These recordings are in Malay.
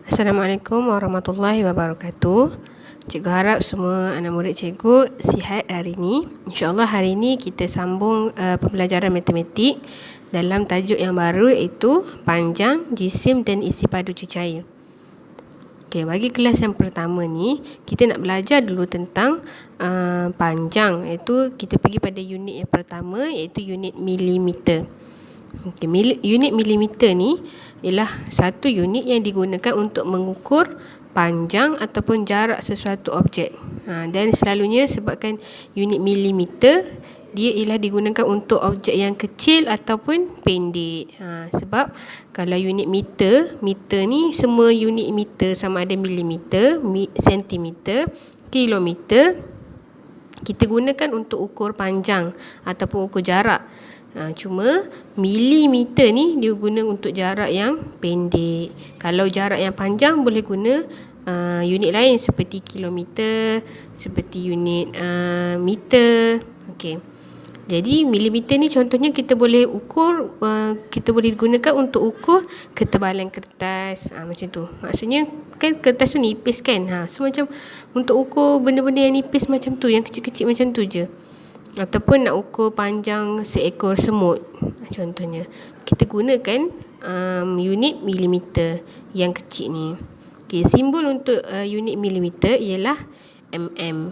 Assalamualaikum warahmatullahi wabarakatuh. Cikgu harap semua anak murid cikgu sihat hari ini. InsyaAllah hari ini kita sambung pembelajaran matematik dalam tajuk yang baru iaitu panjang, jisim dan isi padu cecair. Okey, bagi kelas yang pertama ni kita nak belajar dulu tentang panjang, iaitu kita pergi pada unit yang pertama iaitu unit milimeter. Okay, unit milimeter ni ialah satu unit yang digunakan untuk mengukur panjang ataupun jarak sesuatu objek. Dan selalunya sebabkan unit milimeter dia ialah digunakan untuk objek yang kecil ataupun pendek. Sebab kalau unit meter ni semua unit meter sama ada milimeter, sentimeter, kilometer kita gunakan untuk ukur panjang ataupun ukur jarak. Cuma milimeter ni dia guna untuk jarak yang pendek. Kalau jarak yang panjang boleh guna unit lain seperti kilometer, seperti unit meter. Okey. Jadi milimeter ni contohnya kita boleh ukur, kita boleh gunakan untuk ukur ketebalan kertas. Macam tu. Maksudnya kan kertas tu nipis kan. So macam untuk ukur benda-benda yang nipis macam tu, yang kecil-kecil macam tu je. Ataupun nak ukur panjang seekor semut contohnya, kita gunakan unit milimeter yang kecil ni. Okay, simbol untuk unit milimeter ialah mm.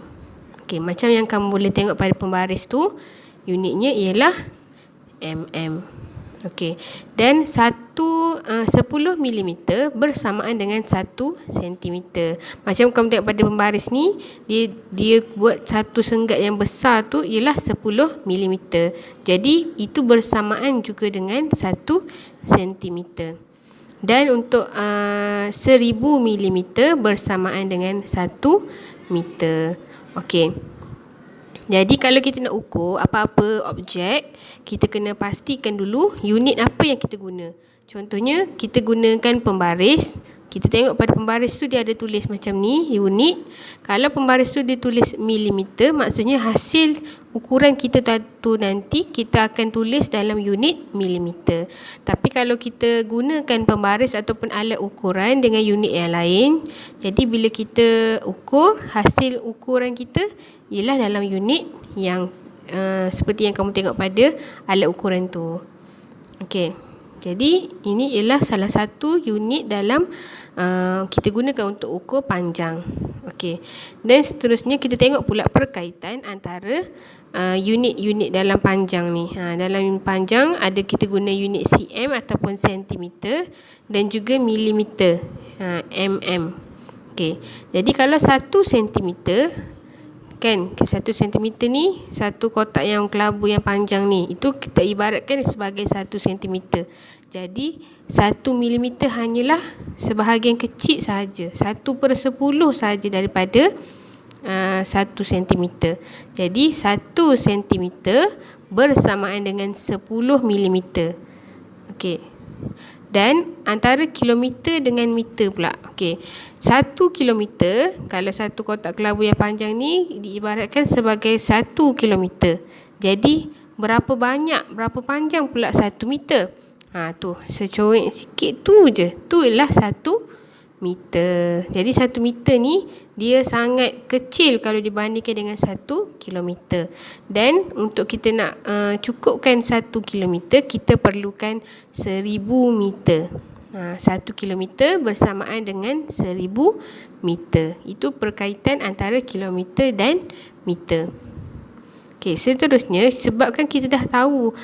Okay, macam yang kamu boleh tengok pada pembaris tu, unitnya ialah mm. Okey, dan 10 milimeter bersamaan dengan 1 sentimeter. Macam kamu tengok pada pembaris ni, dia buat satu senggat yang besar tu ialah 10 milimeter. Jadi itu bersamaan juga dengan 1 sentimeter. Dan untuk 1000 milimeter bersamaan dengan 1 meter. Okey. Jadi kalau kita nak ukur apa-apa objek, kita kena pastikan dulu unit apa yang kita guna. Contohnya kita gunakan pembaris. Kita tengok pada pembaris tu dia ada tulis macam ni, unit. Kalau pembaris tu dia tulis milimeter, maksudnya hasil ukuran kita tu nanti kita akan tulis dalam unit milimeter. Tapi kalau kita gunakan pembaris ataupun alat ukuran dengan unit yang lain, jadi bila kita ukur, hasil ukuran kita ialah dalam unit yang seperti yang kamu tengok pada alat ukuran tu. Okey. Jadi ini ialah salah satu unit dalam kita gunakan untuk ukur panjang. Okey. Dan seterusnya kita tengok pula perkaitan antara unit-unit dalam panjang ni. Dalam panjang ada kita guna unit cm ataupun sentimeter dan juga milimeter, mm. Okey. Jadi kalau 1 sentimeter kan, 1 sentimeter ni satu kotak yang kelabu yang panjang ni, itu kita ibaratkan sebagai 1 sentimeter. Jadi 1 milimeter hanyalah sebahagian kecil sahaja, 1/10 sahaja daripada 1 sentimeter. Jadi 1 sentimeter bersamaan dengan 10 milimeter. Okey. Dan antara kilometer dengan meter pula. Okey. 1 kilometer, kalau satu kotak kelabu yang panjang ni diibaratkan sebagai 1 kilometer. Jadi berapa panjang pula 1 meter? Tu secorek sikit tu je. Tu ialah 1 meter. Jadi 1 meter ni dia sangat kecil kalau dibandingkan dengan 1 kilometer. Dan untuk kita nak cukupkan 1 kilometer, kita perlukan 1000 meter. 1 kilometer bersamaan dengan 1000 meter. Itu perkaitan antara kilometer dan meter. Okey, seterusnya sebabkan kita dah tahu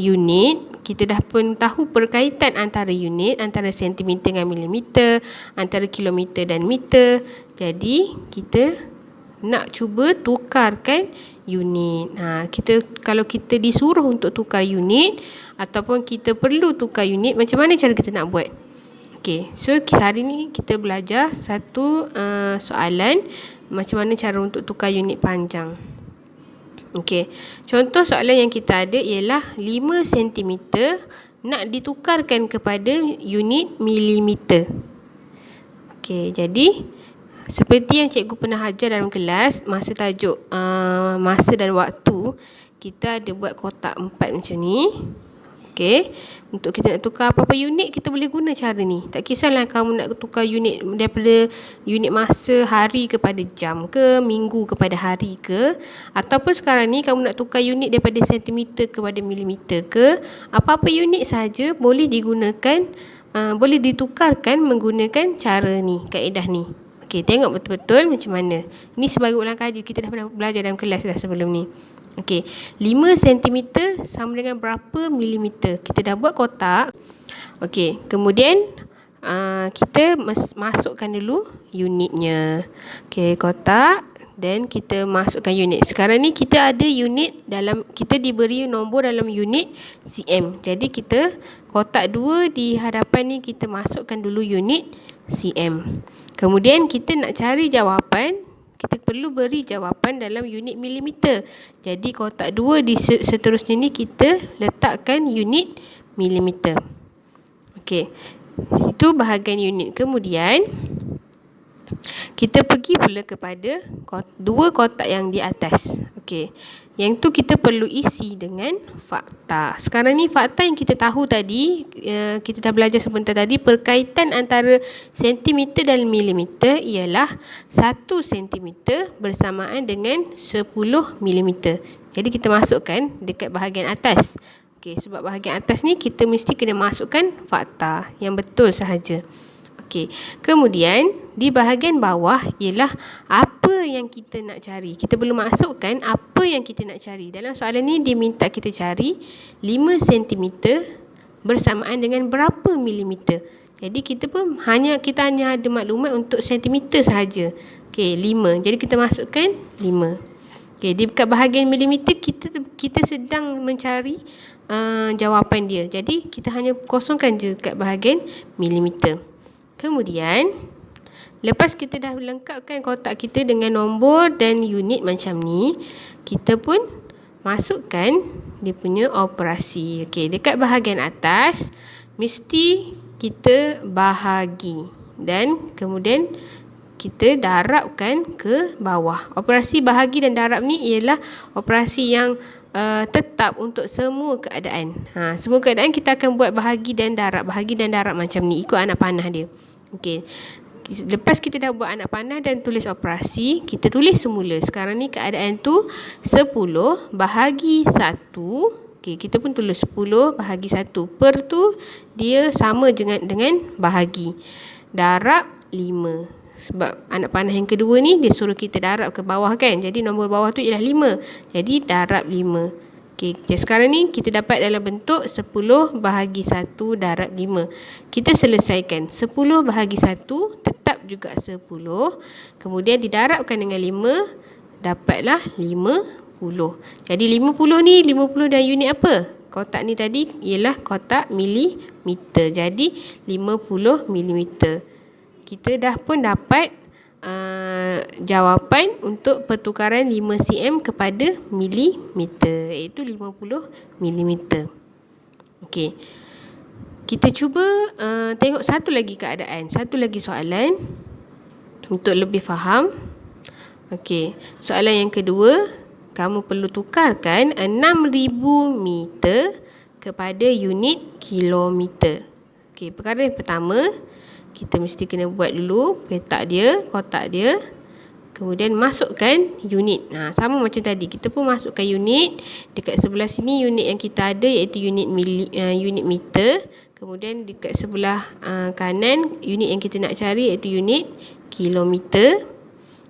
unit, kita dah pun tahu perkaitan antara unit, antara sentimeter dengan milimeter, antara kilometer dan meter. Jadi kita nak cuba tukarkan unit. Kalau kita disuruh untuk tukar unit ataupun kita perlu tukar unit, macam mana cara kita nak buat? Okey, so hari ni kita belajar satu soalan macam mana cara untuk tukar unit panjang. Okey, contoh soalan yang kita ada ialah 5 cm nak ditukarkan kepada unit milimeter. Okey, jadi seperti yang cikgu pernah ajar dalam kelas, masa tajuk masa dan waktu, kita ada buat kotak 4 macam ni. Okey. Untuk kita nak tukar apa-apa unit, kita boleh guna cara ni. Tak kisahlah kamu nak tukar unit daripada unit masa hari kepada jam ke, minggu kepada hari ke, ataupun sekarang ni kamu nak tukar unit daripada sentimeter kepada milimeter ke, apa-apa unit sahaja boleh digunakan, boleh ditukarkan menggunakan cara ni, kaedah ni. Okey, tengok betul-betul macam mana. Ini sebagai ulang kaji, kita dah pernah belajar dalam kelas dah sebelum ni. Okey, 5 cm sama dengan berapa milimeter? Kita dah buat kotak. Okey, kemudian kita masukkan dulu unitnya. Okey, kotak dan kita masukkan unit. Sekarang ni kita ada unit dalam, kita diberi nombor dalam unit cm. Jadi kita kotak 2 di hadapan ni kita masukkan dulu unit cm. Kemudian kita nak cari jawapan, kita perlu beri jawapan dalam unit milimeter. Jadi kotak 2 di seterusnya ni kita letakkan unit milimeter. Okey. Itu bahagian unit. Kemudian kita pergi pula kepada 2 kotak yang di atas. Okey. Yang tu kita perlu isi dengan fakta. Sekarang ni fakta yang kita tahu tadi, kita dah belajar sebentar tadi, perkaitan antara sentimeter dan milimeter ialah 1 sentimeter bersamaan dengan 10 milimeter. Jadi kita masukkan dekat bahagian atas. Okey, sebab bahagian atas ni kita mesti kena masukkan fakta yang betul sahaja. Okey, kemudian di bahagian bawah ialah apa yang kita nak cari. Kita perlu masukkan apa yang kita nak cari. Dalam soalan ni dia minta kita cari 5 cm bersamaan dengan berapa milimeter. Jadi kita hanya ada maklumat untuk sentimeter sahaja. Okey, 5. Jadi kita masukkan 5. Okey, di dekat bahagian milimeter kita sedang mencari jawapan dia. Jadi kita hanya kosongkan je dekat bahagian milimeter. Kemudian lepas kita dah lengkapkan kotak kita dengan nombor dan unit macam ni, kita pun masukkan dia punya operasi. Okey, dekat bahagian atas mesti kita bahagi dan kemudian kita darabkan ke bawah. Operasi bahagi dan darab ni ialah operasi yang tetap untuk semua keadaan. Semua keadaan kita akan buat bahagi dan darab macam ni, ikut anak panah dia. Okey. Lepas kita dah buat anak panah dan tulis operasi, kita tulis semula. Sekarang ni keadaan tu 10 bahagi 1. Okey, kita pun tulis 10 bahagi 1. Per tu dia sama dengan bahagi. Darab 5. Sebab anak panah yang kedua ni dia suruh kita darab ke bawah kan. Jadi nombor bawah tu ialah 5. Jadi darab 5. Okey, sekarang ni kita dapat dalam bentuk 10 bahagi 1 darab 5. Kita selesaikan. 10 bahagi 1 tetap juga 10. Kemudian didarabkan dengan 5, dapatlah 50. Jadi 50 ni, 50 dan unit apa? Kotak ni tadi ialah kotak milimeter. Jadi 50 milimeter. Kita dah pun dapat jawapan untuk pertukaran 5 cm kepada milimeter, iaitu 50 milimeter. Okey. Kita cuba tengok satu lagi keadaan, satu lagi soalan untuk lebih faham. Okey, soalan yang kedua, kamu perlu tukarkan 6,000 meter kepada unit kilometer. Okey, perkara yang pertama, kita mesti kena buat dulu petak dia, kotak dia. Kemudian masukkan unit. Sama macam tadi, kita pun masukkan unit. Dekat sebelah sini unit yang kita ada iaitu unit meter. Kemudian dekat sebelah kanan unit yang kita nak cari iaitu unit kilometer.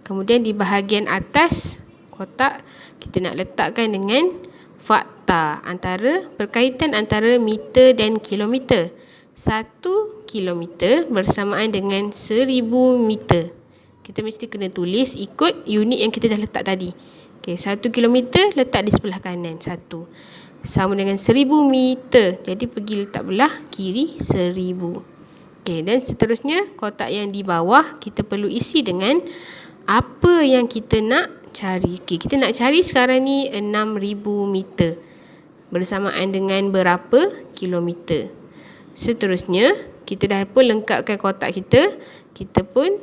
Kemudian di bahagian atas kotak kita nak letakkan dengan fakta antara perkaitan antara meter dan kilometer. 1 kilometer bersamaan dengan 1000 meter. Kita mesti kena tulis ikut unit yang kita dah letak tadi. Okey, 1 kilometer letak di sebelah kanan 1. Sama dengan 1000 meter. Jadi pergi letak belah kiri 1000. Okey, dan seterusnya kotak yang di bawah kita perlu isi dengan apa yang kita nak cari. Okey, kita nak cari sekarang ni 6000 meter. Bersamaan dengan berapa kilometer. Seterusnya, kita dah pun lengkapkan kotak kita. Kita pun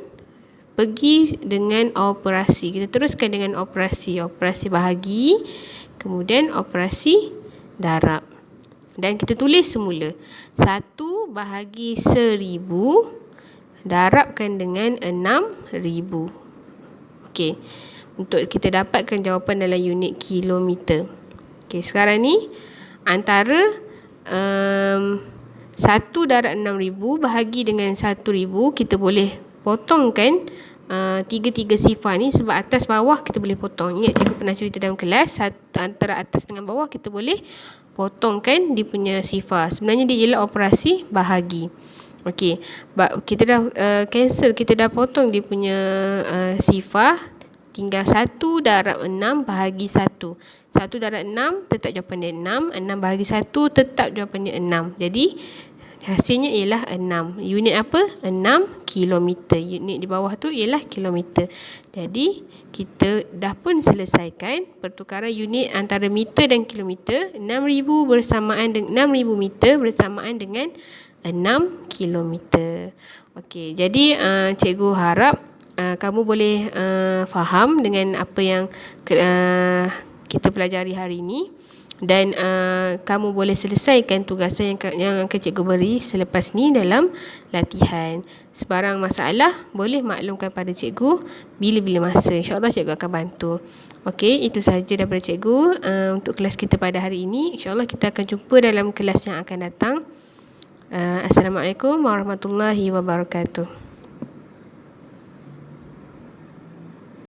pergi dengan operasi. Kita teruskan dengan operasi. Operasi bahagi. Kemudian operasi darab. Dan kita tulis semula 1 bahagi 1000 darabkan dengan 6000. Okey, untuk kita dapatkan jawapan dalam unit kilometer. Okey, sekarang ni antara 1 darab 6000 bahagi dengan 1000, kita boleh potongkan tiga-tiga sifar ni, sebab atas bawah kita boleh potong. Ingat cikgu pernah cerita dalam kelas, antara atas dengan bawah kita boleh potongkan dia punya sifar. Sebenarnya dia ialah operasi bahagi. Okey, kita dah cancel, kita dah potong dia punya sifar. Tinggal 1 darab 6 bahagi 1. 1 darab 6 tetap jawapan dia 6. 6 bahagi 1 tetap jawapan dia 6. Jadi hasilnya ialah 6. Unit apa? 6 kilometer. Unit di bawah tu ialah kilometer. Jadi kita dah pun selesaikan pertukaran unit antara meter dan kilometer. 6000 bersamaan dengan 6000 meter bersamaan dengan 6 kilometer. Okey, jadi cikgu harap kamu boleh faham dengan apa yang kita pelajari hari ini, dan kamu boleh selesaikan tugasan yang akan cikgu beri selepas ni dalam latihan. Sebarang masalah boleh maklumkan pada cikgu bila-bila masa. InsyaAllah cikgu akan bantu. Okey, itu sahaja daripada cikgu untuk kelas kita pada hari ini. InsyaAllah kita akan jumpa dalam kelas yang akan datang. Assalamualaikum warahmatullahi wabarakatuh.